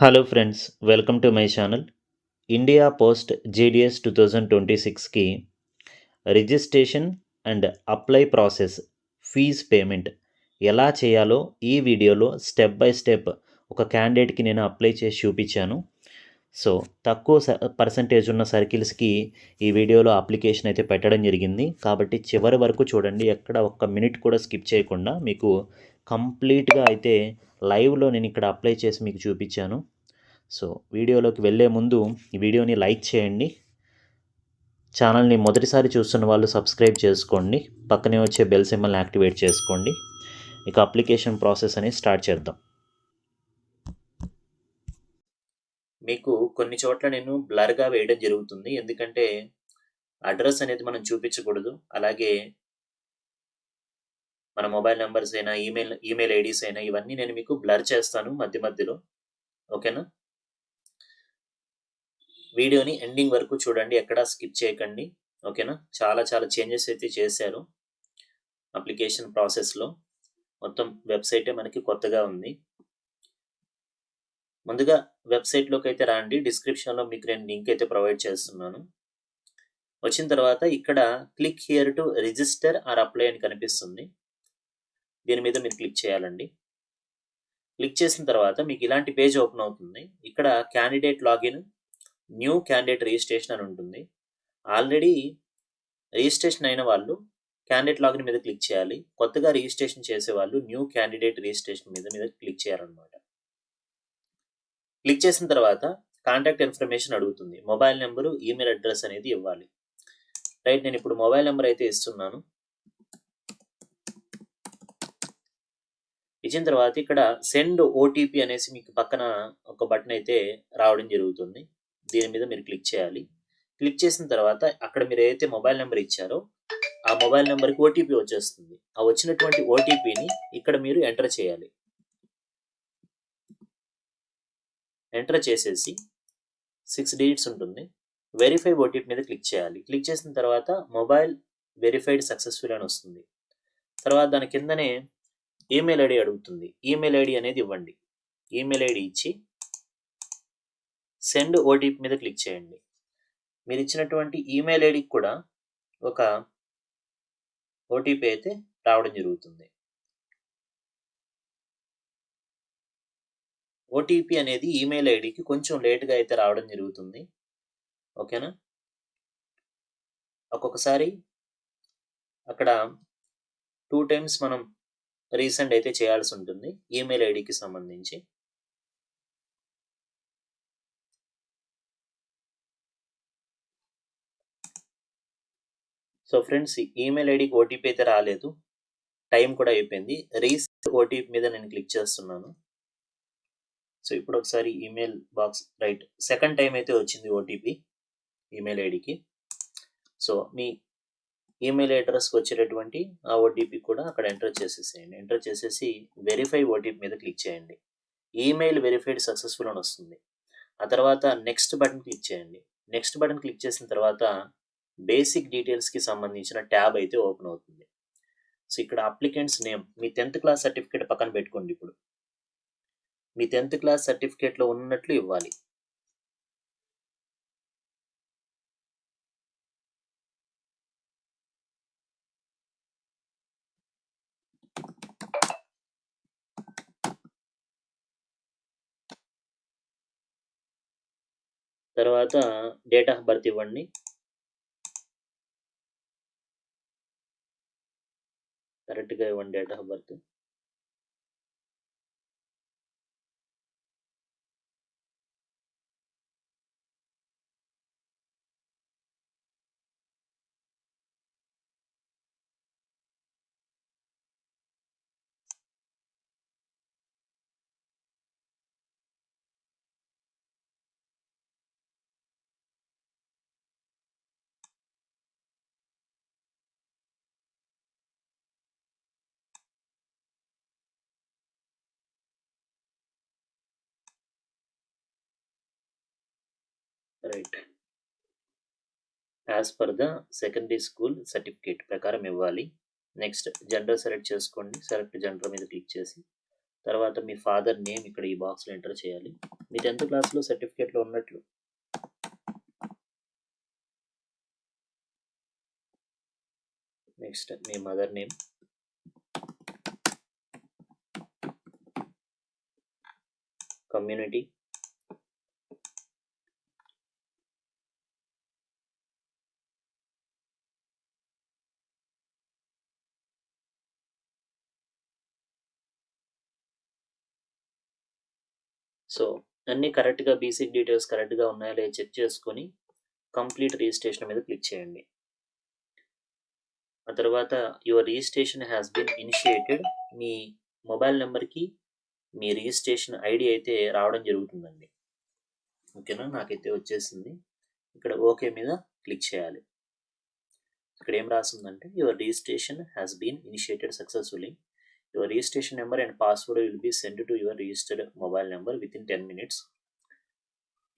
Hello friends, welcome to my channel. India post GDS 2026కి registration and apply process, fee payment ఎలా చేయాలో ఈ వీడియోలో స్టెప్ బై స్టెప్ ఒక క్యాండిడేట్కి నేను అప్లై చేసి చూపించాను. సో తక్కువ పర్సంటేజ్ ఉన్న సర్కిల్స్కి ఈ వీడియోలో అప్లికేషన్ అయితే పెట్టడం జరిగింది. కాబట్టి చివరి వరకు చూడండి, ఎక్కడ ఒక్క మినిట్ కూడా స్కిప్ చేయకుండా మీకు కంప్లీట్గా అయితే లైవ్లో నేను ఇక్కడ అప్లై చేసి మీకు చూపించాను. సో వీడియోలోకి వెళ్ళే ముందు ఈ వీడియోని లైక్ చేయండి. ఛానల్ని మొదటిసారి చూస్తున్న వాళ్ళు సబ్స్క్రైబ్ చేసుకోండి. పక్కనే వచ్చే బెల్ సింబల్ని యాక్టివేట్ చేసుకోండి. ఇక అప్లికేషన్ ప్రాసెస్ అనేది స్టార్ట్ చేద్దాం. మీకు కొన్ని చోట్ల నేను బ్లర్గా వేయడం జరుగుతుంది, ఎందుకంటే అడ్రస్ అనేది మనం చూపించకూడదు. అలాగే మన మొబైల్ నెంబర్స్ అయినా ఈమెయిల్ ఐడీస్ అయినా ఇవన్నీ నేను మీకు బ్లర్ చేస్తాను మధ్య మధ్యలో. ఓకేనా? వీడియోని ఎండింగ్ వరకు చూడండి, ఎక్కడా స్కిప్ చేయకండి. ఓకేనా? చాలా చేంజెస్ అయితే చేశారు అప్లికేషన్ ప్రాసెస్లో. మొత్తం వెబ్సైటే మనకి కొత్తగా ఉంది. ముందుగా వెబ్సైట్లోకి అయితే రండి. డిస్క్రిప్షన్లో మీకు నేను లింక్ అయితే ప్రొవైడ్ చేస్తున్నాను. వచ్చిన తర్వాత ఇక్కడ click here to register or apply అని కనిపిస్తుంది. దీని మీద మీరు క్లిక్ చేయాలండి. క్లిక్ చేసిన తర్వాత మీకు ఇలాంటి పేజ్ ఓపెన్ అవుతుంది. ఇక్కడ candidate login, new candidate registration అని ఉంటుంది. ఆల్రెడీ రిజిస్ట్రేషన్ అయిన వాళ్ళు క్యాండిడేట్ లాగిన్ మీద క్లిక్ చేయాలి. కొత్తగా రిజిస్ట్రేషన్ చేసే వాళ్ళు న్యూ క్యాండిడేట్ రిజిస్ట్రేషన్ మీద క్లిక్ చేయాలన్నమాట. క్లిక్ చేసిన తర్వాత కాంటాక్ట్ ఇన్ఫర్మేషన్ అడుగుతుంది. మొబైల్ నెంబరు, ఈమెయిల్ అడ్రస్ అనేది ఇవ్వాలి. రైట్, నేను ఇప్పుడు మొబైల్ నెంబర్ అయితే ఇస్తున్నాను. ఇచ్చిన తర్వాత ఇక్కడ సెండ్ ఓటీపీ అనేసి మీకు పక్కన ఒక బటన్ అయితే రావడం జరుగుతుంది. దీని మీద మీరు క్లిక్ చేయాలి. క్లిక్ చేసిన తర్వాత అక్కడ మీరు ఏదైతే మొబైల్ నెంబర్ ఇచ్చారో ఆ మొబైల్ నెంబర్కి ఓటీపీ వచ్చేస్తుంది. ఆ వచ్చినటువంటి ఓటీపీని ఇక్కడ మీరు ఎంటర్ చేయాలి. ఎంటర్ చేసేసి 6 డిజిట్స్ ఉంటుంది. వెరిఫై ఓటీపీ మీద క్లిక్ చేయాలి. క్లిక్ చేసిన తర్వాత మొబైల్ వెరిఫైడ్ సక్సెస్ఫుల్ అని వస్తుంది. తర్వాత దాని కిందనే ఈమెయిల్ ఐడి అడుగుతుంది. ఈమెయిల్ ఐడి అనేది ఇవ్వండి. ఈమెయిల్ ఐడి ఇచ్చి సెండ్ ఓటీపీ మీద క్లిక్ చేయండి. మీరు ఇచ్చినటువంటి ఈమెయిల్ ఐడికి కూడా ఒక ఓటీపీ అయితే రావడం జరుగుతుంది. ఓటీపీ అనేది ఈమెయిల్ ఐడికి కొంచెం లేట్గా అయితే రావడం జరుగుతుంది. ఓకేనా? ఒక్కొక్కసారి అక్కడ 2 టైమ్స్ మనం రీసెండ్ అయితే చేయాల్సి ఉంటుంది ఈమెయిల్ ఐడికి సంబంధించి. సో ఫ్రెండ్స్, ఈమెయిల్ ఐడికి ఓటీపీ అయితే రాలేదు, టైం కూడా అయిపోయింది. రీసెండ్ ఓటీపీ మీద నేను క్లిక్ చేస్తున్నాను. సో ఇప్పుడు ఒకసారి email box, right, second time అయితే వచ్చింది ఓటీపీ ఈమెయిల్ ఐడికి. సో మీ ఈమెయిల్ అడ్రస్కి వచ్చేటటువంటి ఆ ఓటీపీ కూడా అక్కడ ఎంటర్ చేసేసేయండి. ఎంటర్ చేసేసి వెరిఫై ఓటీపీ మీద క్లిక్ చేయండి. ఈమెయిల్ వెరిఫైడ్ సక్సెస్ఫుల్ అని వస్తుంది. ఆ తర్వాత నెక్స్ట్ బటన్ క్లిక్ చేయండి. నెక్స్ట్ బటన్ క్లిక్ చేసిన తర్వాత బేసిక్ డీటెయిల్స్కి సంబంధించిన ట్యాబ్ అయితే ఓపెన్ అవుతుంది. సో ఇక్కడ అప్లికెంట్స్ నేమ్, మీ 10th క్లాస్ సర్టిఫికేట్ పక్కన పెట్టుకోండి. ఇప్పుడు మీ 10th క్లాస్ సర్టిఫికేట్లో ఉన్నట్లు ఇవ్వాలి. తర్వాత డేట్ ఆఫ్ బర్త్ ఇవ్వండి. కరెక్ట్గా ఇవ్వండి date of birth. Right, as per the secondary school certificate ప్రకారం ఇవ్వాలి. నెక్స్ట్ జెండర్ సెలెక్ట్ చేసుకోండి. సెలెక్ట్ జెండర్ మీద క్లిక్ చేసి తర్వాత మీ ఫాదర్ నేమ్ ఇక్కడ ఈ బాక్స్లో ఎంటర్ చేయాలి. మీ 10th క్లాస్లో సర్టిఫికేట్లో ఉన్నట్లు. నెక్స్ట్ మీ మదర్ నేమ్, కమ్యూనిటీ, సో అన్నీ కరెక్ట్గా బేసిక్ డీటెయిల్స్ కరెక్ట్గా ఉన్నాయో లేదో చెక్ చేసుకొని కంప్లీట్ రిజిస్ట్రేషన్ మీద క్లిక్ చేయండి. ఆ తర్వాత your registration has been initiated, మీ మొబైల్ నెంబర్కి మీ రిజిస్ట్రేషన్ ఐడి అయితే రావడం జరుగుతుందండి. ఓకేనా, నాకైతే వచ్చేసింది. ఇక్కడ ఓకే మీద క్లిక్ చేయాలి. ఇక్కడ ఏం రాస్తుందంటే your registration has been initiated successfully, your registration number and password will be send to your registered mobile number within 10 minutes.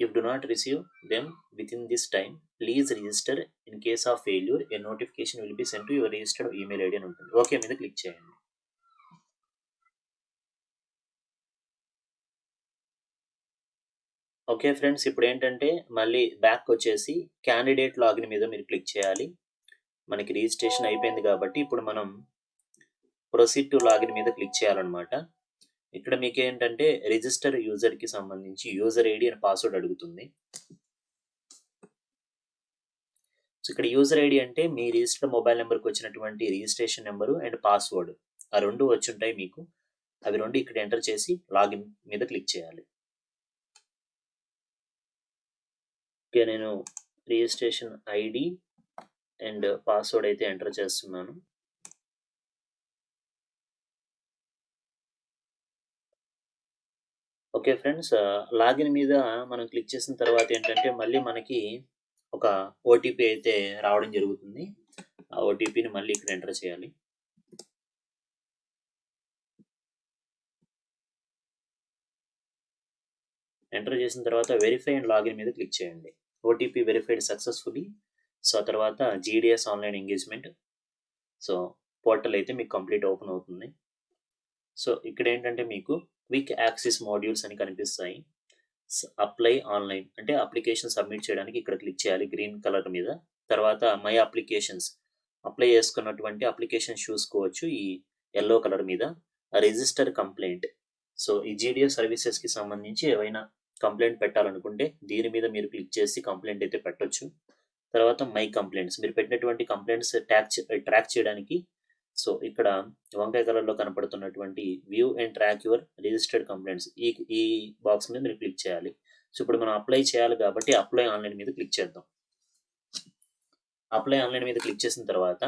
If do not receive them within this time, please register. In case of failure, a notification will be sent to your registered email ID అని ఉంటుంది. Okay మీద click చేయండి. Okay friends, ఇప్పుడు ఏంటంటే మళ్ళీ back వచ్చేసి candidate login మీద మీరు క్లిక్ చేయాలి. మనకి రిజిస్ట్రేషన్ అయిపోయింది కాబట్టి ఇప్పుడు మనం ప్రొసీడ్ టు లాగిన్ మీద క్లిక్ చేయాలన్నమాట. ఇక్కడ మీకు ఏంటంటే రిజిస్టర్ యూజర్కి సంబంధించి యూజర్ ఐడి అండ్ పాస్వర్డ్ అడుగుతుంది. సో ఇక్కడ యూజర్ ఐడి అంటే మీ రిజిస్టర్డ్ మొబైల్ నెంబర్కి వచ్చినటువంటి రిజిస్ట్రేషన్ నెంబరు అండ్ పాస్వర్డ్, ఆ రెండు వచ్చి ఉంటాయి మీకు. అవి రెండు ఇక్కడ ఎంటర్ చేసి లాగిన్ మీద క్లిక్ చేయాలి. ఓకే, నేను రిజిస్ట్రేషన్ ఐడి అండ్ పాస్వర్డ్ అయితే ఎంటర్ చేస్తున్నాను. ఓకే ఫ్రెండ్స్, లాగిన్ మీద మనం క్లిక్ చేసిన తర్వాత ఏంటంటే మళ్ళీ మనకి ఒక ఓటీపీ అయితే రావడం జరుగుతుంది. ఆ ఓటీపీని మళ్ళీ ఇక్కడ ఎంటర్ చేయాలి. ఎంటర్ చేసిన తర్వాత వెరిఫై అండ్ లాగిన్ మీద క్లిక్ చేయండి. OTP verified successfully. సో ఆ తర్వాత GDS online engagement, so portal అయితే మీకు కంప్లీట్ ఓపెన్ అవుతుంది. సో ఇక్కడ ఏంటంటే మీకు క్విక్ యాక్సెస్ మాడ్యూల్స్ అని కనిపిస్తాయి. అప్లై ఆన్లైన్ అంటే అప్లికేషన్ సబ్మిట్ చేయడానికి ఇక్కడ క్లిక్ చేయాలి గ్రీన్ కలర్ మీద. తర్వాత మై అప్లికేషన్స్, అప్లై చేసుకున్నటువంటి అప్లికేషన్స్ చూసుకోవచ్చు ఈ ఎల్లో కలర్ మీద. రిజిస్టర్ కంప్లైంట్, సో ఈ జీడిఎస్ సర్వీసెస్కి సంబంధించి ఏవైనా కంప్లైంట్ పెట్టాలనుకుంటే దీని మీద మీరు క్లిక్ చేసి కంప్లైంట్ అయితే పెట్టొచ్చు. తర్వాత మై కంప్లైంట్స్, మీరు పెట్టినటువంటి కంప్లైంట్స్ ట్రాక్ చేయడానికి సో ఇక్కడ వంకాయ కలర్లో కనపడుతున్నటువంటి view and track your registered complaints ఈ బాక్స్ మీద మీరు క్లిక్ చేయాలి. సో ఇప్పుడు మనం అప్లై చేయాలి కాబట్టి అప్లై ఆన్లైన్ మీద క్లిక్ చేద్దాం. అప్లై ఆన్లైన్ మీద క్లిక్ చేసిన తర్వాత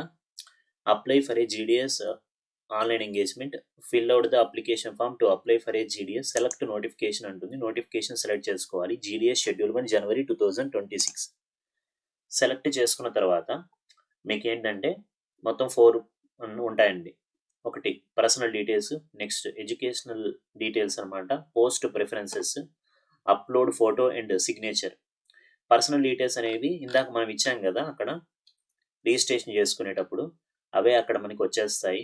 apply for a GDS online engagement, fill out the application form to apply for a GDS, select notification అంటుంది. నోటిఫికేషన్ సెలెక్ట్ చేసుకోవాలి. జీడిఎస్ షెడ్యూల్ 1 January 2026 సెలెక్ట్ చేసుకున్న తర్వాత మీకు ఏంటంటే మొత్తం 4 ఉంటాయండి. ఒకటి personal details, next educational details అనమాట, post preferences, upload photo and signature. Personal details అనేవి ఇందాక మనం ఇచ్చాం కదా అక్కడ రిజిస్ట్రేషన్ చేసుకునేటప్పుడు, అవే అక్కడ మనకి వచ్చేస్తాయి.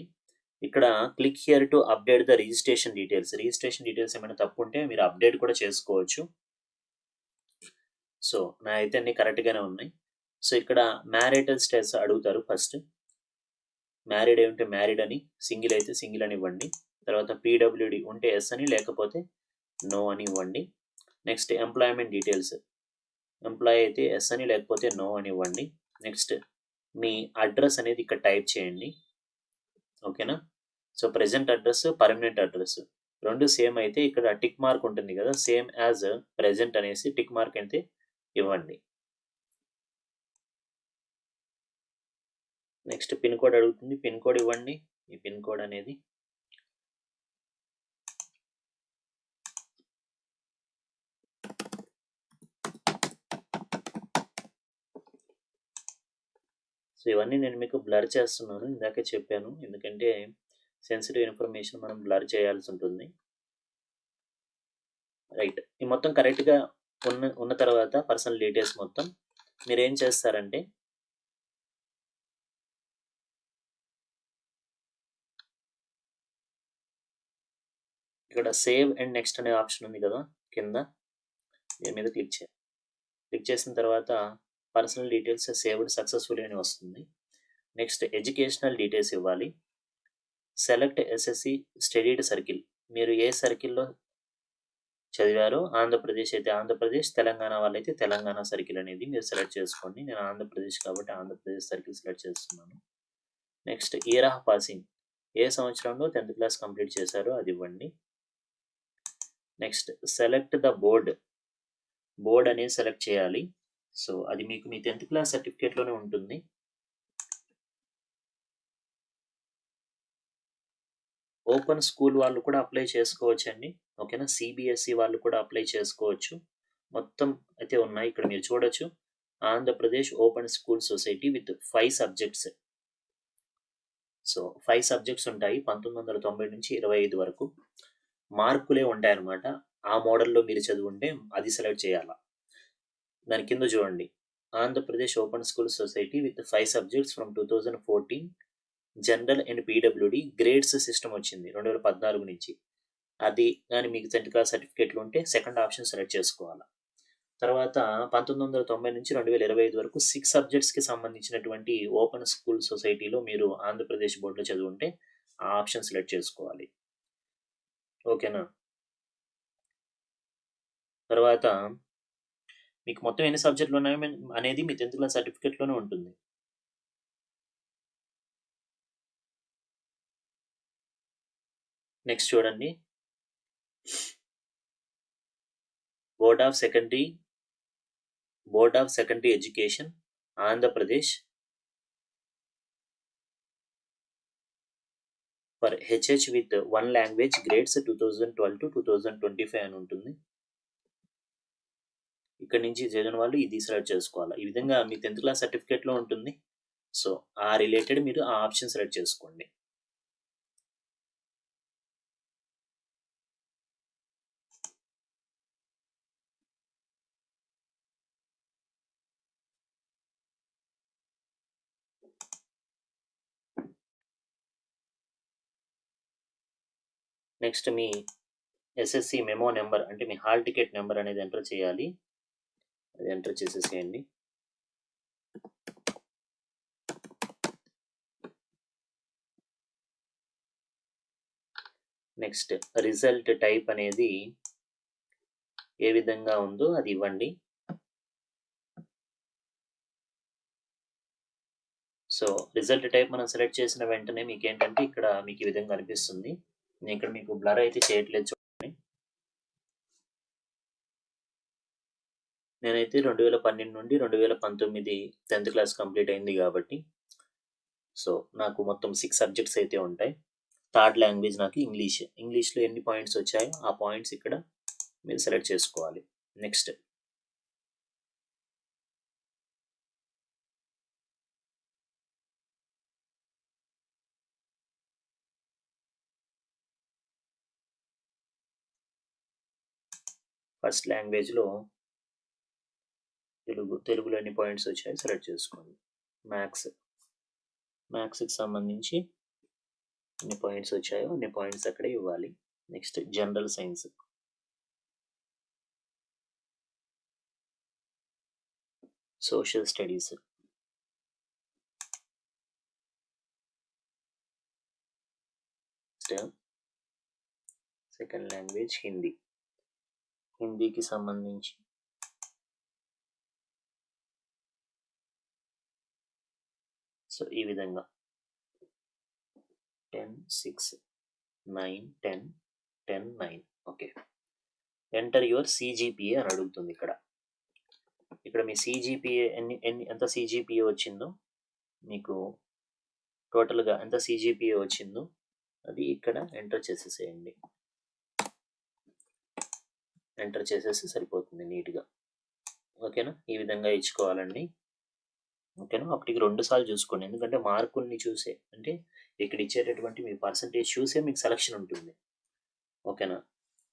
ఇక్కడ click here to update the registration details. Registration details ఏమైనా తప్పు ఉంటే మీరు అప్డేట్ కూడా చేసుకోవచ్చు. సో నా అయితే అన్ని కరెక్ట్గానే ఉన్నాయి. సో ఇక్కడ మ్యారిటల్ స్టేటస్ అడుగుతారు. ఫస్ట్ మ్యారీడ్ ఉంటే మ్యారీడ్ అని, సింగిల్ అయితే సింగిల్ అని ఇవ్వండి. తర్వాత పీడబ్ల్యూడి ఉంటే ఎస్ అని, లేకపోతే నో అని ఇవ్వండి. నెక్స్ట్ ఎంప్లాయ్మెంట్ డీటెయిల్స్, ఎంప్లాయ్ అయితే ఎస్ అని లేకపోతే నో అని ఇవ్వండి. నెక్స్ట్ మీ అడ్రస్ అనేది ఇక్కడ టైప్ చేయండి. ఓకేనా, so present address, permanent address రెండు సేమ్ అయితే ఇక్కడ టిక్ మార్క్ ఉంటుంది కదా, సేమ్ యాజ్ ప్రెజెంట్ అనేసి టిక్ మార్క్ అయితే ఇవ్వండి. నెక్స్ట్ పిన్ కోడ్ అడుగుతుంది, పిన్ కోడ్ ఇవ్వండి. ఈ పిన్ కోడ్ అనేది సో ఇవన్నీ నేను మీకు బ్లర్ చేస్తున్నాను, ఇందాకే చెప్పాను, ఎందుకంటే సెన్సిటివ్ ఇన్ఫర్మేషన్ మనం బ్లర్ చేయాల్సి ఉంటుంది. రైట్, ఈ మొత్తం కరెక్ట్గా ఉన్న తర్వాత పర్సనల్ డీటెయిల్స్ మొత్తం మీరు ఏం చేస్తారంటే ఇక్కడ సేవ్ అండ్ నెక్స్ట్ అనే ఆప్షన్ ఉంది కదా కింద, దీని మీద క్లిక్ చేయాలి. క్లిక్ చేసిన తర్వాత పర్సనల్ డీటెయిల్స్ సేవ్డ్ సక్సెస్ఫుల్లీ అని వస్తుంది. నెక్స్ట్ ఎడ్యుకేషనల్ డీటెయిల్స్ ఇవ్వాలి. సెలెక్ట్ ఎస్ఎస్సి స్టడీడ్ సర్కిల్, మీరు ఏ సర్కిల్లో చదివారో, ఆంధ్రప్రదేశ్ అయితే ఆంధ్రప్రదేశ్, తెలంగాణ వాళ్ళైతే తెలంగాణ సర్కిల్ అనేది మీరు సెలెక్ట్ చేసుకోండి. నేను ఆంధ్రప్రదేశ్ కాబట్టి ఆంధ్రప్రదేశ్ సర్కిల్ సెలెక్ట్ చేస్తున్నాను. నెక్స్ట్ ఇయర్ ఆఫ్ పాసింగ్, ఏ సంవత్సరంలో 10th క్లాస్ కంప్లీట్ చేశారో అది ఇవ్వండి. నెక్స్ట్ సెలెక్ట్ ద బోర్డ్ అనేది సెలెక్ట్ చేయాలి. సో అది మీకు మీ 10th క్లాస్ సర్టిఫికేట్లోనే ఉంటుంది. ఓపెన్ స్కూల్ వాళ్ళు కూడా అప్లై చేసుకోవచ్చండి. ఓకేనా, సిబిఎస్ఈ వాళ్ళు కూడా అప్లై చేసుకోవచ్చు. మొత్తం అయితే ఉన్నాయి ఇక్కడ మీరు చూడొచ్చు. Andhra Pradesh open school society with 5 subjects. So 5 subjects ఉంటాయి 1990 నుంచి 25 వరకు. మార్కులే ఉంటాయన్నమాట. ఆ మోడల్లో మీరు చదువుంటే అది సెలెక్ట్ చేయాలా. దాని కింద చూడండి, Andhra Pradesh open school society with 5 subjects from 2014 general and PWD grades system వచ్చింది 2014 నుంచి. అది కానీ మీకు 10th క్లాస్ సర్టిఫికేట్లు ఉంటే సెకండ్ ఆప్షన్ సెలెక్ట్ చేసుకోవాలి. తర్వాత 1990 నుంచి 2025 వరకు 6 సబ్జెక్ట్స్కి సంబంధించినటువంటి ఓపెన్ స్కూల్ సొసైటీలో మీరు ఆంధ్రప్రదేశ్ బోర్డులో చదువుంటే ఆ ఆప్షన్ సెలెక్ట్ చేసుకోవాలి. ఓకేనా. తర్వాత మీకు మొత్తం ఎన్ని సబ్జెక్టులు ఉన్నాయో అనేది మీ 10th క్లాస్ సర్టిఫికేట్లోనే ఉంటుంది. నెక్స్ట్ చూడండి, board of secondary education Andhra Pradesh for HH with 1 language grades 2012 to 2025 అని ఉంటుంది. ఇక్కడ నుంచి చదివిన వాళ్ళు ఇది సెలెక్ట్ చేసుకోవాలి. ఈ విధంగా మీ 10th క్లాస్ సర్టిఫికేట్లో ఉంటుంది. సో ఆ రిలేటెడ్ మీరు ఆ ఆప్షన్ సెలెక్ట్ చేసుకోండి. నెక్స్ట్ మీ ఎస్ఎస్సి మెమో నెంబర్ అంటే మీ హాల్ టికెట్ నెంబర్ అనేది ఎంటర్ చేయాలి. అది ఎంటర్ చేసేసేయండి. నెక్స్ట్ రిజల్ట్ టైప్ అనేది ఏ విధంగా ఉందో అది ఇవ్వండి. సో రిజల్ట్ టైప్ మనం సెలెక్ట్ చేసిన వెంటనే మీకు ఏంటంటే ఇక్కడ మీకు ఈ విధంగా అనిపిస్తుంది. నేను ఇక్కడ మీకు బ్లర్ అయితే చేయట్లేదు చూడండి. నేనైతే 2012 నుండి 2019 10th క్లాస్ కంప్లీట్ అయింది కాబట్టి సో నాకు మొత్తం 6 సబ్జెక్ట్స్ అయితే ఉంటాయి. థర్డ్ లాంగ్వేజ్ నాకు ఇంగ్లీష్లో ఎన్ని పాయింట్స్ వచ్చాయో ఆ పాయింట్స్ ఇక్కడ మీరు సెలెక్ట్ చేసుకోవాలి. నెక్స్ట్ ఫస్ట్ లాంగ్వేజ్లో తెలుగులో ఎన్ని పాయింట్స్ వచ్చాయో సెలెక్ట్ చేసుకోండి. మ్యాథ్స్కి సంబంధించి ఎన్ని పాయింట్స్ వచ్చాయో అన్ని పాయింట్స్ అక్కడే ఇవ్వాలి. Next general science, social studies, second language హిందీకి సంబంధించి సో ఈ విధంగా 10, 6, 9, 10, 10, 9. ఓకే, ఎంటర్ యువర్ సిజిపిఏ అని అడుగుతుంది. ఇక్కడ మీ సిజిపిఏ ఎంత సిజిపిఏ వచ్చిందో, మీకు టోటల్గా ఎంత సిజిపిఏ వచ్చిందో అది ఇక్కడ ఎంటర్ చేసేసేయండి. ఎంటర్ చేసేసి సరిపోతుంది నీట్గా. ఓకేనా, ఈ విధంగా ఇచ్చుకోవాలండి. ఓకేనా, ఒకటికి 2 సార్లు చూసుకోండి. ఎందుకంటే మార్కుల్ని చూసే అంటే ఇక్కడ ఇచ్చేటటువంటి మీ పర్సంటేజ్ చూసే మీకు సెలక్షన్ ఉంటుంది. ఓకేనా,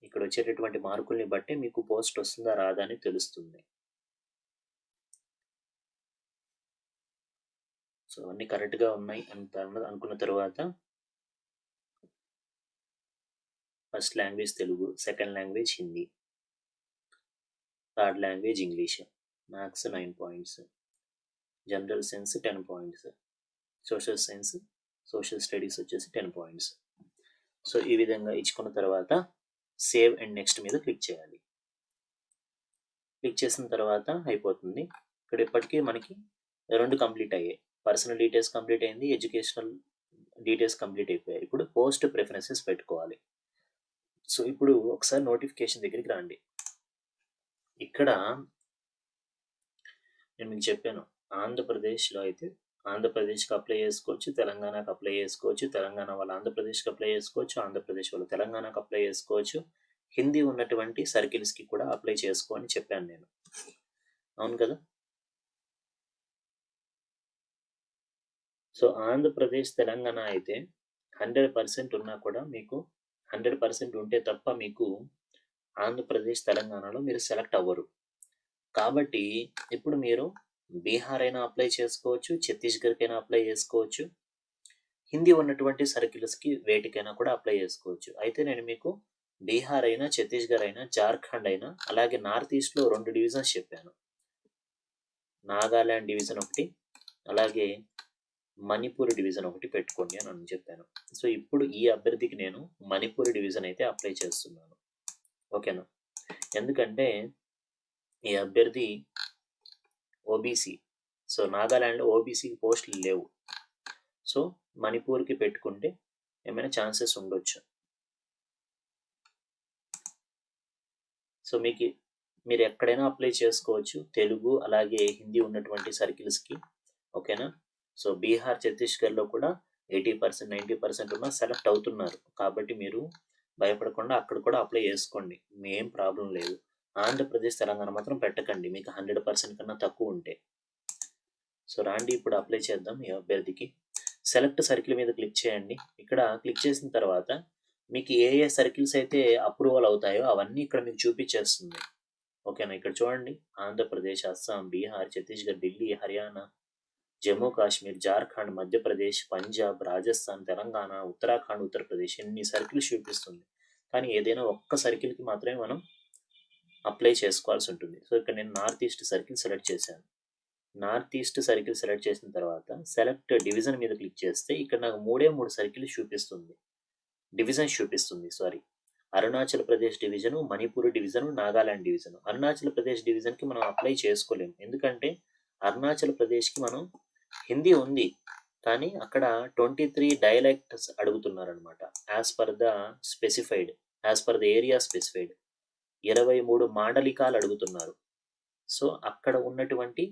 ఇక్కడ వచ్చేటటువంటి మార్కుల్ని బట్టే మీకు పోస్ట్ వస్తుందా రాదా అని తెలుస్తుంది. సో అన్నీ కరెక్ట్గా ఉన్నాయి అంత అనుకున్న తర్వాత first language Telugu, second language Hindi, third language English. Maths 9 points, general science 10 points, social science, social studies వచ్చేసి 10 పాయింట్స్. సో ఈ విధంగా ఇచ్చుకున్న తర్వాత సేవ్ అండ్ నెక్స్ట్ మీద క్లిక్ చేయాలి. క్లిక్ చేసిన తర్వాత అయిపోతుంది. ఇక్కడ ఇప్పటికీ మనకి 2 కంప్లీట్ అయ్యాయి. పర్సనల్ డీటెయిల్స్ కంప్లీట్ అయింది, ఎడ్యుకేషనల్ డీటెయిల్స్ కంప్లీట్ అయిపోయాయి. ఇప్పుడు పోస్ట్ ప్రిఫరెన్సెస్ పెట్టుకోవాలి. సో ఇప్పుడు ఒకసారి నోటిఫికేషన్ దగ్గరికి రండి. ఇక్కడ నేను మీకు చెప్పాను, ఆంధ్రప్రదేశ్లో అయితే ఆంధ్రప్రదేశ్కి అప్లై చేసుకోవచ్చు, తెలంగాణకు అప్లై చేసుకోవచ్చు, తెలంగాణ వాళ్ళు ఆంధ్రప్రదేశ్కి అప్లై చేసుకోవచ్చు, ఆంధ్రప్రదేశ్ వాళ్ళు తెలంగాణకు అప్లై చేసుకోవచ్చు, హిందీ ఉన్నటువంటి సర్కిల్స్కి కూడా అప్లై చేసుకో అని చెప్పాను నేను. అవును కదా? సో ఆంధ్రప్రదేశ్ తెలంగాణ అయితే 100% ఉన్నా కూడా మీకు 100% ఉంటే తప్ప మీకు ఆంధ్రప్రదేశ్ తెలంగాణలో మీరు సెలెక్ట్ అవ్వరు. కాబట్టి ఇప్పుడు మీరు బీహార్ అయినా అప్లై చేసుకోవచ్చు, ఛత్తీస్గఢ్కైనా అప్లై చేసుకోవచ్చు, హిందీ ఉన్నటువంటి సర్కిల్స్కి వేటికైనా కూడా అప్లై చేసుకోవచ్చు. అయితే నేను మీకు బీహార్ అయినా, ఛత్తీస్గఢ్ అయినా, జార్ఖండ్ అయినా, అలాగే నార్త్ ఈస్ట్లో 2 డివిజన్స్ చెప్పాను. నాగాల్యాండ్ డివిజన్ ఒకటి, అలాగే మణిపూర్ డివిజన్ ఒకటి పెట్టుకోండి అని చెప్పాను. సో ఇప్పుడు ఈ అభ్యర్థికి నేను మణిపూర్ డివిజన్ అయితే అప్లై చేస్తున్నాను. ఓకేనా? ఎందుకంటే ఈ అభ్యర్థి ఓబీసీ. సో నాగాల్యాండ్లో ఓబీసీకి పోస్టులు లేవు. సో మణిపూర్కి పెట్టుకుంటే ఏమైనా ఛాన్సెస్ ఉండొచ్చు. సో మీరు ఎక్కడైనా అప్లై చేసుకోవచ్చు, తెలుగు అలాగే హిందీ ఉన్నటువంటి సర్కిల్స్కి. ఓకేనా? సో బీహార్, ఛత్తీస్గఢ్లో కూడా 80%, 90% ఉన్న సెలెక్ట్ అవుతున్నారు. కాబట్టి మీరు భయపడకుండా అక్కడ కూడా అప్లై చేసుకోండి, ఏం ప్రాబ్లం లేదు. ఆంధ్రప్రదేశ్, తెలంగాణ మాత్రం పెట్టకండి, మీకు 100% కన్నా తక్కువ ఉంటే. సో రాండి ఇప్పుడు అప్లై చేద్దాం ఈ అభ్యర్థికి. సెలెక్ట్ సర్కిల్ మీద క్లిక్ చేయండి. ఇక్కడ క్లిక్ చేసిన తర్వాత మీకు ఏ సర్కిల్స్ అయితే అప్రూవల్ అవుతాయో అవన్నీ ఇక్కడ మీకు చూపించేస్తుంది. ఓకేనా? ఇక్కడ చూడండి, ఆంధ్రప్రదేశ్, అస్సాం, బీహార్, ఛత్తీస్గఢ్, ఢిల్లీ, హర్యానా, జమ్మూ కాశ్మీర్, జార్ఖండ్, మధ్యప్రదేశ్, పంజాబ్, రాజస్థాన్, తెలంగాణ, ఉత్తరాఖండ్, ఉత్తరప్రదేశ్, ఎన్ని సర్కిల్స్ చూపిస్తుంది. కానీ ఏదైనా ఒక్క సర్కిల్కి మాత్రమే మనం అప్లై చేసుకోవాల్సి ఉంటుంది. సో ఇక్కడ నేను నార్త్ ఈస్ట్ సర్కిల్ సెలెక్ట్ చేశాను. నార్త్ ఈస్ట్ సర్కిల్ సెలెక్ట్ చేసిన తర్వాత సెలెక్ట్ డివిజన్ మీద క్లిక్ చేస్తే ఇక్కడ నాకు 3 సర్కిల్ చూపిస్తుంది, డివిజన్స్ చూపిస్తుంది. Sorry, Arunachal Pradesh division, Manipur division, Nagaland division. Arunachal Pradesh డివిజన్కి మనం అప్లై చేసుకోలేము, ఎందుకంటే అరుణాచల్ ప్రదేశ్కి మనం హిందీ ఉంది, కానీ అక్కడ 23 డైలెక్ట్స్ అడుగుతున్నారనమాట. As per the area specified 23 మాండలికాలు అడుగుతున్నారు. సో అక్కడ ఉన్నటువంటి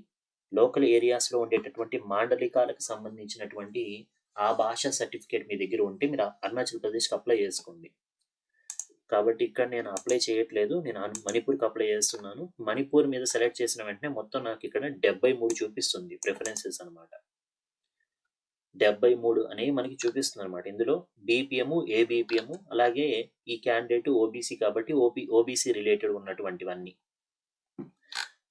లోకల్ ఏరియాస్లో ఉండేటటువంటి మాండలికాలకు సంబంధించినటువంటి ఆ భాష సర్టిఫికేట్ మీ దగ్గర ఉంటే మీరు అరుణాచల్ ప్రదేశ్కి అప్లై చేసుకోండి. కాబట్టి ఇక్కడ నేను అప్లై చేయట్లేదు, నేను మణిపూర్కి అప్లై చేస్తున్నాను. మణిపూర్ మీద సెలెక్ట్ చేసిన వెంటనే మొత్తం నాకు ఇక్కడ 73 చూపిస్తుంది ప్రిఫరెన్సెస్ అనమాట. 73 అనేవి మనకి చూపిస్తుంది అనమాట. ఇందులో బీపీఎం, ఏబీపీఎం, అలాగే ఈ క్యాండిడేట్ ఓబీసీ కాబట్టి ఓబీసీ రిలేటెడ్ ఉన్నటువంటివన్నీ.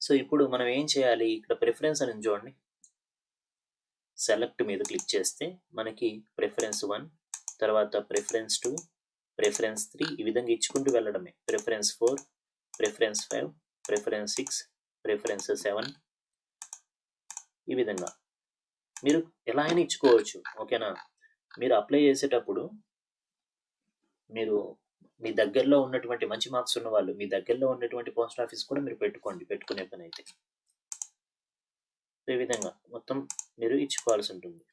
సో ఇప్పుడు మనం ఏం చేయాలి, ఇక్కడ ప్రిఫరెన్స్ అని చూడండి, సెలెక్ట్ మీద క్లిక్ చేస్తే మనకి ప్రిఫరెన్స్ 1, తర్వాత ప్రిఫరెన్స్ 2, ప్రిఫరెన్స్ 3 ఈ విధంగా ఇచ్చుకుంటూ వెళ్ళడమే. ప్రిఫరెన్స్ 4, ప్రిఫరెన్స్ 5, ప్రిఫరెన్స్ 6, ప్రిఫరెన్స్ 7, ఈ విధంగా మీరు ఎలా అయినా ఇచ్చుకోవచ్చు. ఓకేనా? మీరు అప్లై చేసేటప్పుడు మీరు మీ దగ్గరలో ఉన్నటువంటి మంచి మార్క్స్ ఉన్న వాళ్ళు మీ దగ్గరలో ఉన్నటువంటి పోస్ట్ ఆఫీస్ కూడా మీరు పెట్టుకునే పని అయితే ఈ విధంగా మొత్తం మీరు ఇచ్చుకోవాల్సి ఉంటుంది.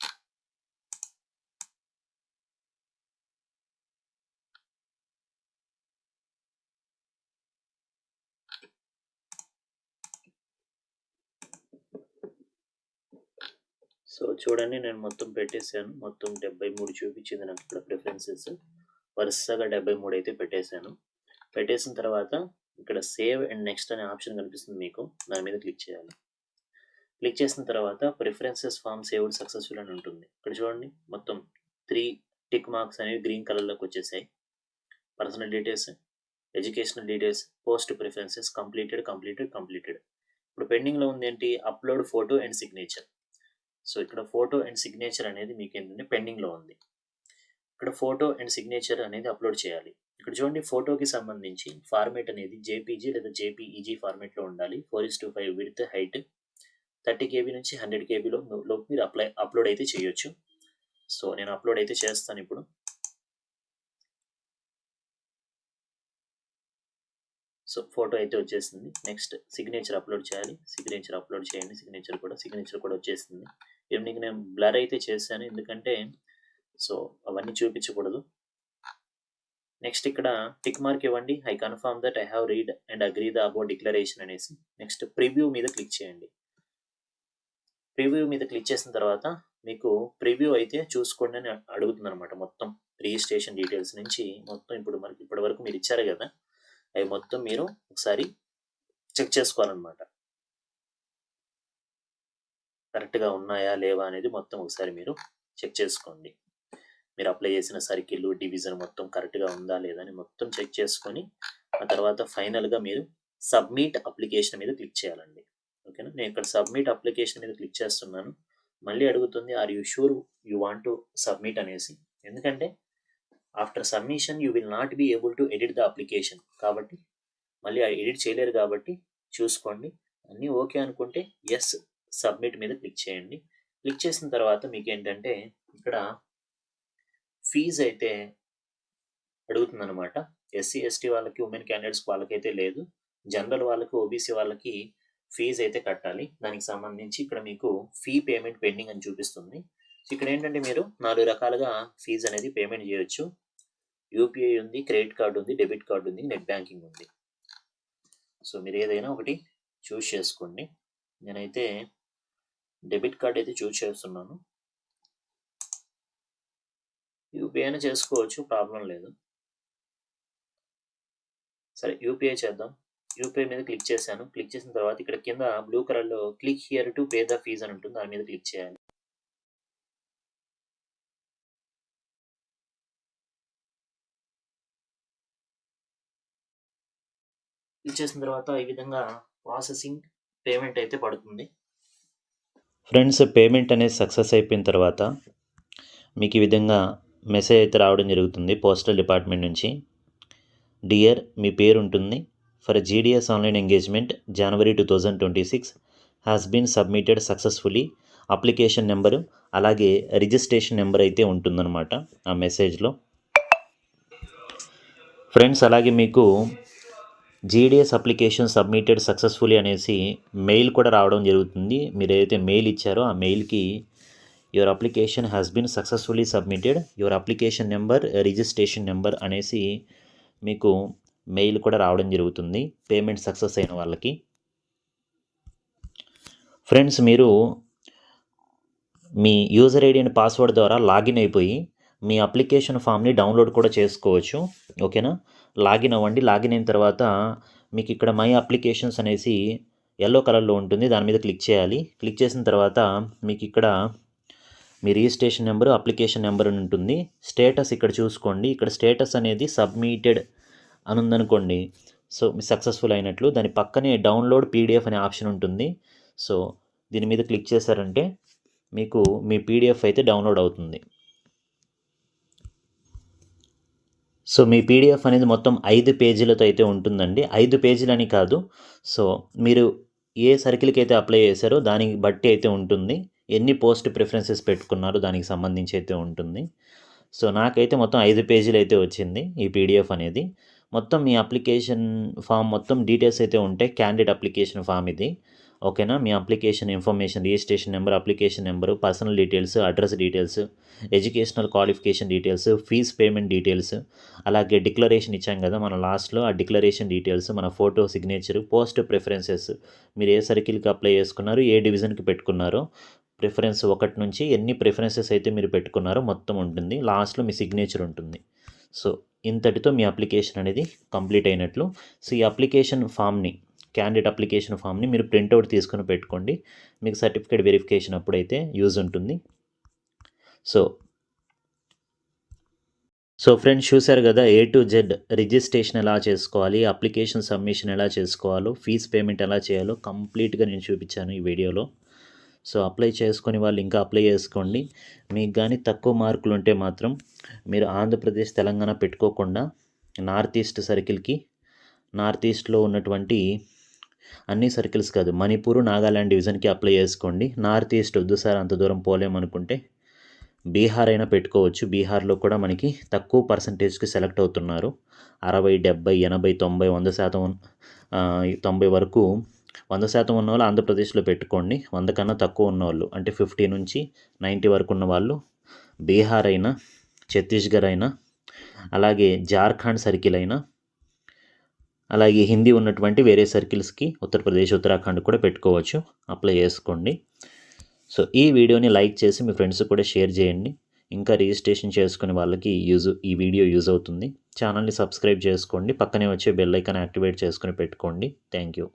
సో చూడండి, నేను మొత్తం పెట్టేశాను. మొత్తం 73 చూపించింది నాకు ఇక్కడ ప్రిఫరెన్సెస్. వరుసగా 73 అయితే పెట్టేశాను. పెట్టేసిన తర్వాత ఇక్కడ సేవ్ అండ్ నెక్స్ట్ అనే ఆప్షన్ కనిపిస్తుంది మీకు, దాని మీద క్లిక్ చేయాలి. క్లిక్ చేసిన తర్వాత ప్రిఫరెన్సెస్ ఫామ్ సేవ్డ్ సక్సెస్ఫుల్ అని ఉంటుంది. ఇక్కడ చూడండి, మొత్తం 3 టిక్ మార్క్స్ అనేవి గ్రీన్ కలర్లోకి వచ్చేసాయి. Personal details, educational details, post preferences completed. ఇప్పుడు పెండింగ్లో ఉంది ఏంటి, upload photo and signature. So ఇక్కడ ఫోటో అండ్ సిగ్నేచర్ అనేది మీకు ఏంటంటే పెండింగ్లో ఉంది. ఇక్కడ ఫోటో అండ్ సిగ్నేచర్ అనేది అప్లోడ్ చేయాలి. ఇక్కడ చూడండి, ఫోటోకి సంబంధించి ఫార్మేట్ అనేది జేపీజీ లేదా జేపీఈజీ ఫార్మేట్లో ఉండాలి. 4:5 విడ్త్, హైట్ 30 కేబీ నుంచి 100 కేబీలో లోపు మీరు అప్లోడ్ అయితే చేయొచ్చు. సో నేను అప్లోడ్ అయితే చేస్తాను ఇప్పుడు. సో ఫోటో అయితే వచ్చేసింది. నెక్స్ట్ సిగ్నేచర్ అప్లోడ్ చేయాలి. సిగ్నేచర్ అప్లోడ్ చేయండి. సిగ్నేచర్ కూడా వచ్చేసింది. ఈవినింగ్ నేను బ్లర్ అయితే చేశాను, ఎందుకంటే సో అవన్నీ చూపించకూడదు. నెక్స్ట్ ఇక్కడ టిక్ మార్క్ ఇవ్వండి. I confirm that I have read and agree the about declaration అనేసి. నెక్స్ట్ ప్రివ్యూ మీద క్లిక్ చేయండి. ప్రివ్యూ మీద క్లిక్ చేసిన తర్వాత మీకు ప్రివ్యూ అయితే చూసుకోండి అని అడుగుతుంది అనమాట. మొత్తం రిజిస్ట్రేషన్ డీటెయిల్స్ నుంచి మొత్తం ఇప్పటి వరకు మీరు ఇచ్చారు కదా, అవి మొత్తం మీరు ఒకసారి చెక్ చేసుకోవాలన్నమాట. కరెక్ట్గా ఉన్నాయా లేవా అనేది మొత్తం ఒకసారి మీరు చెక్ చేసుకోండి. మీరు అప్లై చేసిన సర్కిల్, డివిజన్ మొత్తం కరెక్ట్గా ఉందా లేదా అని మొత్తం చెక్ చేసుకొని ఆ తర్వాత ఫైనల్గా మీరు సబ్మిట్ అప్లికేషన్ మీద క్లిక్ చేయాలండి. ఓకేనా, నేను ఇక్కడ సబ్మిట్ అప్లికేషన్ మీద క్లిక్ చేస్తున్నాను. మళ్ళీ అడుగుతుంది are you sure you want to submit అనేసి. ఎందుకంటే after submission you will not be able to edit the application. కాబట్టి మళ్ళీ ఎడిట్ చేయలేరు కాబట్టి చూసుకోండి. అన్నీ ఓకే అనుకుంటే ఎస్ సబ్మిట్ మీద క్లిక్ చేయండి. క్లిక్ చేసిన తర్వాత మీకు ఏంటంటే ఇక్కడ ఫీజు అయితే అడుగుతుంది అనమాట. ఎస్సీ ఎస్టీ వాళ్ళకి, ఉమెన్ క్యాండిడేట్స్ వాళ్ళకైతే లేదు. జనరల్ వాళ్ళకి, ఓబీసీ వాళ్ళకి ఫీజు అయితే కట్టాలి. దానికి సంబంధించి ఇక్కడ మీకు ఫీ పేమెంట్ పెండింగ్ అని చూపిస్తుంది. సో ఇక్కడ ఏంటంటే మీరు 4 రకాలుగా ఫీజు అనేది పేమెంట్ చేయొచ్చు. యూపీఐ ఉంది, క్రెడిట్ కార్డు ఉంది, డెబిట్ కార్డు ఉంది, నెట్ బ్యాంకింగ్ ఉంది. సో మీరు ఏదైనా ఒకటి చూస్ చేసుకోండి. నేనైతే డెబిట్ కార్డ్ అయితే చూస్ చేస్తున్నాను. యూపీఐ అయినా చేసుకోవచ్చు, ప్రాబ్లం లేదు. సరే యూపీఐ చేద్దాం. యూపీఐ మీద క్లిక్ చేశాను. క్లిక్ చేసిన తర్వాత ఇక్కడ కింద బ్లూ కలర్లో click here to pay the fee అని ఉంటుంది, దాని మీద క్లిక్ చేయాలి. క్లిక్ చేసిన తర్వాత ఈ విధంగా ప్రాసెసింగ్ పేమెంట్ అయితే పడుతుంది. ఫ్రెండ్స్, పేమెంట్ అనేది సక్సెస్ అయిపోయిన తర్వాత మీకు ఈ విధంగా మెసేజ్ అయితే రావడం జరుగుతుంది పోస్టల్ డిపార్ట్మెంట్ నుంచి. డియర్, మీ పేరు ఉంటుంది. For GDS online engagement January 2026 has been submitted successfully. Application number అలాగే రిజిస్ట్రేషన్ నెంబర్ అయితే ఉంటుందన్నమాట ఆ మెసేజ్లో. ఫ్రెండ్స్, అలాగే మీకు జీడిఎస్ అప్లికేషన్ సబ్మిటెడ్ సక్సెస్ఫుల్లీ అనేసి మెయిల్ కూడా రావడం జరుగుతుంది. మీరు ఏదైతే మెయిల్ ఇచ్చారో ఆ మెయిల్కి your application has been successfully submitted, your application number, registration number అనేసి మీకు మెయిల్ కూడా రావడం జరుగుతుంది పేమెంట్ సక్సెస్ అయిన వాళ్ళకి. ఫ్రెండ్స్, మీరు మీ యూజర్ ఐడి అండ్ పాస్వర్డ్ ద్వారా లాగిన్ అయిపోయి మీ అప్లికేషన్ ఫామ్ని డౌన్లోడ్ కూడా చేసుకోవచ్చు. ఓకేనా, లాగిన్ అవ్వండి. లాగిన్ అయిన తర్వాత మీకు ఇక్కడ మై అప్లికేషన్స్ అనేసి ఎల్లో కలర్లో ఉంటుంది, దాని మీద క్లిక్ చేయాలి. క్లిక్ చేసిన తర్వాత మీకు ఇక్కడ మీ రిజిస్ట్రేషన్ నెంబరు, అప్లికేషన్ నెంబర్ అని ఉంటుంది. స్టేటస్ ఇక్కడ చూసుకోండి. ఇక్కడ స్టేటస్ అనేది సబ్మిటెడ్ అని ఉందనుకోండి, సో మీ సక్సెస్ఫుల్ అయినట్లు. దాని పక్కనే డౌన్లోడ్ పీడిఎఫ్ అనే ఆప్షన్ ఉంటుంది. సో దీని మీద క్లిక్ చేశారంటే మీకు మీ పీడిఎఫ్ అయితే డౌన్లోడ్ అవుతుంది. సో మీ పీడిఎఫ్ అనేది మొత్తం 5 పేజీలతో అయితే ఉంటుందండి. 5 పేజీలని కాదు, సో మీరు ఏ సర్కిల్కి అయితే అప్లై చేశారో దానికి బట్టి అయితే ఉంటుంది. ఎన్ని పోస్ట్ ప్రిఫరెన్సెస్ పెట్టుకున్నారో దానికి సంబంధించి అయితే ఉంటుంది. సో నాకైతే మొత్తం 5 పేజీలు అయితే వచ్చింది ఈ పీడిఎఫ్ అనేది. మొత్తం మీ అప్లికేషన్ ఫామ్ మొత్తం డీటెయిల్స్ అయితే ఉంటాయి. క్యాండిడేట్ అప్లికేషన్ ఫామ్ ఇది. ఓకేనా, మీ application information, registration number, application number, personal details, address details, educational qualification details, fee payment details, అలాగే డిక్లరేషన్ ఇచ్చాం కదా మన లాస్ట్లో, ఆ డిక్లరేషన్ డీటెయిల్స్, మన ఫోటో, సిగ్నేచర్, పోస్ట్ ప్రిఫరెన్సెస్, మీరు ఏ సర్కిల్కి అప్లై చేసుకున్నారు, ఏ డివిజన్కి పెట్టుకున్నారో, ప్రిఫరెన్స్ 1 నుంచి ఎన్ని ప్రిఫరెన్సెస్ అయితే మీరు పెట్టుకున్నారో మొత్తం ఉంటుంది. లాస్ట్లో మీ సిగ్నేచర్ ఉంటుంది. సో ఇంతటితో మీ అప్లికేషన్ అనేది కంప్లీట్ అయినట్లు. సో ఈ అప్లికేషన్ ఫామ్ని, క్యాండిడేట్ అప్లికేషన్ ఫామ్ని మీరు ప్రింట్అవుట్ తీసుకుని పెట్టుకోండి. మీకు సర్టిఫికేట్ వెరిఫికేషన్ అప్పుడైతే యూజ్ ఉంటుంది. సో ఫ్రెండ్స్, చూశారు కదా A to Z రిజిస్ట్రేషన్ ఎలా చేసుకోవాలి, అప్లికేషన్ సబ్మిషన్ ఎలా చేసుకోవాలో, ఫీజ్ పేమెంట్ ఎలా చేయాలో కంప్లీట్గా నేను చూపించాను ఈ వీడియోలో. సో అప్లై చేసుకొని వాళ్ళు ఇంకా అప్లై చేసుకోండి. మీకు కానీ తక్కువ మార్కులు ఉంటే మాత్రం మీరు ఆంధ్రప్రదేశ్, తెలంగాణ పెట్టుకోకుండా నార్త్ ఈస్ట్ సర్కిల్కి నార్త్ ఈస్ట్లో ఉన్నటువంటి అన్ని సర్కిల్స్ కాదు, మణిపూర్ నాగాల్యాండ్ డివిజన్కి అప్లై చేసుకోండి. నార్త్ ఈస్ట్ వద్దు సార్ అంత దూరం పోలేమనుకుంటే బీహార్ అయినా పెట్టుకోవచ్చు. బీహార్లో కూడా మనకి తక్కువ పర్సంటేజ్కి సెలెక్ట్ అవుతున్నారు. 60, 70, 80, 90, 100%, 90 వరకు 100% ఉన్నవాళ్ళు ఆంధ్రప్రదేశ్లో పెట్టుకోండి. 100 కన్నా తక్కువ ఉన్నవాళ్ళు అంటే 50 నుంచి 90 వరకు ఉన్న వాళ్ళు బీహార్ అయినా, ఛత్తీస్గఢ్ అయినా, అలాగే జార్ఖండ్ సర్కిల్ అయినా, అలాగే హిందీ ఉన్నటువంటి వేరే సర్కిల్స్కి ఉత్తరప్రదేశ్, ఉత్తరాఖండ్ కూడా పెట్టుకోవచ్చు. అప్లై చేసుకోండి. సో ఈ వీడియోని లైక్ చేసి మీ ఫ్రెండ్స్ కూడా షేర్ చేయండి. ఇంకా రిజిస్ట్రేషన్ చేసుకునే వాళ్ళకి ఈ వీడియో యూజ్ అవుతుంది. ఛానల్ని సబ్స్క్రైబ్ చేసుకోండి. పక్కనే వచ్చే బెల్ ఐకాన్ యాక్టివేట్ చేసుకుని పెట్టుకోండి. Thank you.